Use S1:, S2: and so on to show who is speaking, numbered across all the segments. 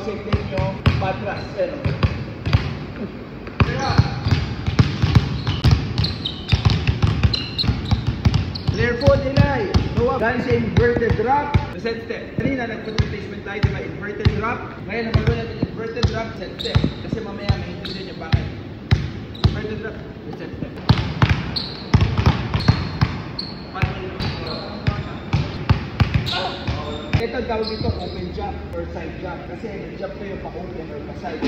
S1: outside leg nyo, patras. Pero. Clear foot, Eli. Go up. Dahil sa inverted drop, set step. Kanina nag-foot replacement tayo, diba? Inverted drop. Ngayon, naman natin inverted drop, set step. Kasi mamaya may intindihan nyo bakit. Inverted drop, set step. Ito tawag dito open jump or side jump. Kasi nag-jump kayo pa-open or pa-side.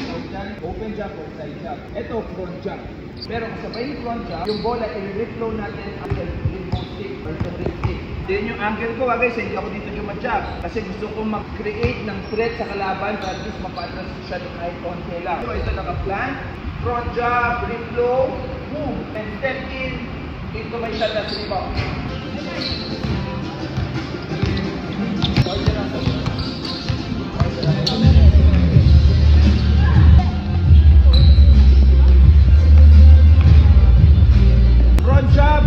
S1: Open jump or side jump. Ito front jump. Pero kasabay yung front jump, yung bola i-reflow natin ang limbo stick or the stick. Then yung angle ko, guys, hindi ako dito yung ma-jump. Kasi gusto kong mag-create ng threat sa kalaban para at least mapatras siya ng eye konti lang. So ito naka-plan. Front jump, reflow, move, and step in into my shot as rebound. Front jump.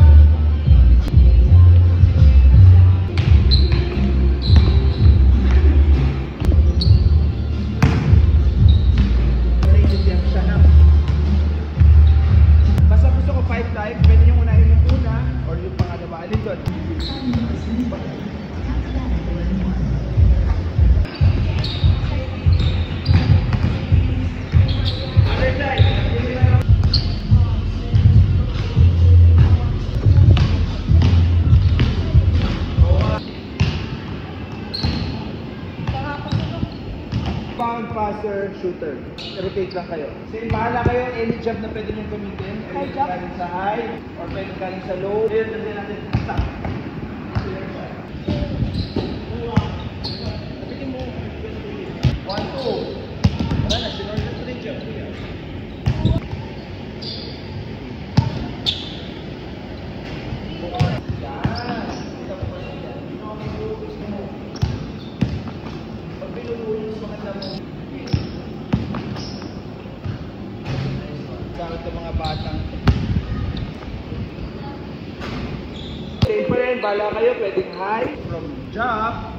S1: Basta gusto ko 5 times, pwede nyo unahin yung una or yung pangalawa. Alin doon? Pound passer, shooter. Rotate lang kayo. Sige, bahala kayo. Any jump na pwede nyo gamitin. Pwede galing sa high or pwede galing sa low. Ayun, nandiyan natin. Stop. Sabihin mo. 1, 2. Wala na. Sinor na 3 jump. Bakit ang mga batang same pa rin, bala kayo, pwedeng high from jump.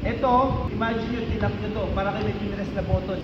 S1: Ito, imagine nyo, tinap nyo to para kayo may pinress na button.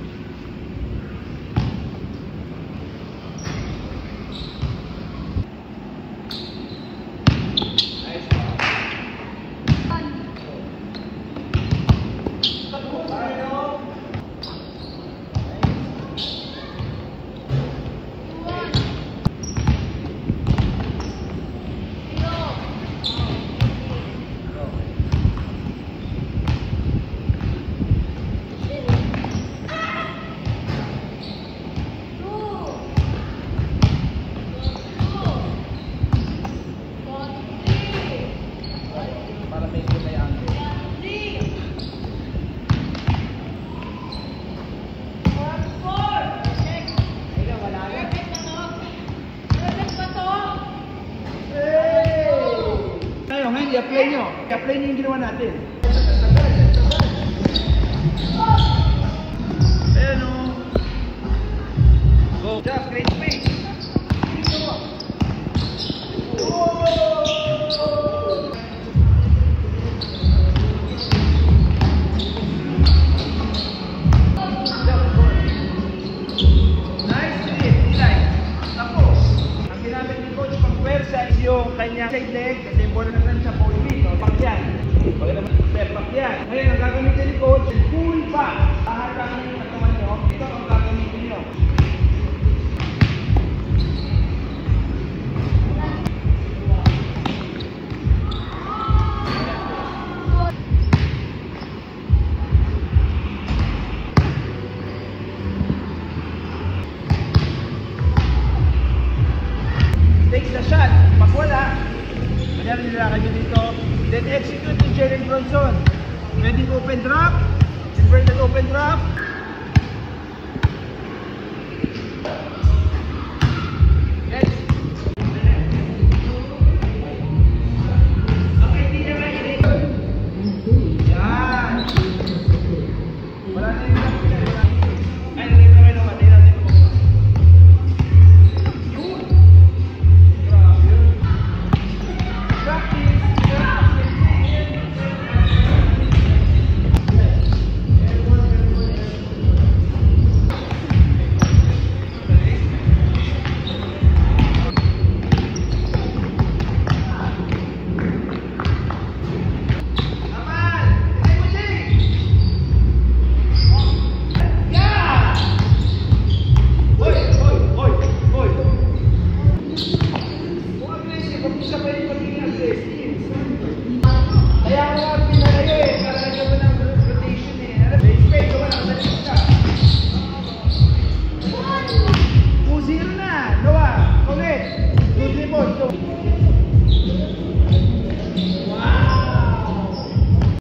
S1: I-apply nyo. I-apply nyo yung ginawa natin. Ayan o. Go. Just great space. Yung kanyang side leg, kasi yung bola natin siya full feet, o pakyan. Pagka naman step pakyan. Ngayon, ang gagamitin ni coach, pull back. Ahatakan yung katawan nyo, ito ang gagamitin nyo. Take the shot. Pag wala, kanyari nilakad nyo dito. Then execute yung Jalen Bronson. Pwedeng open drop, inverted open drop,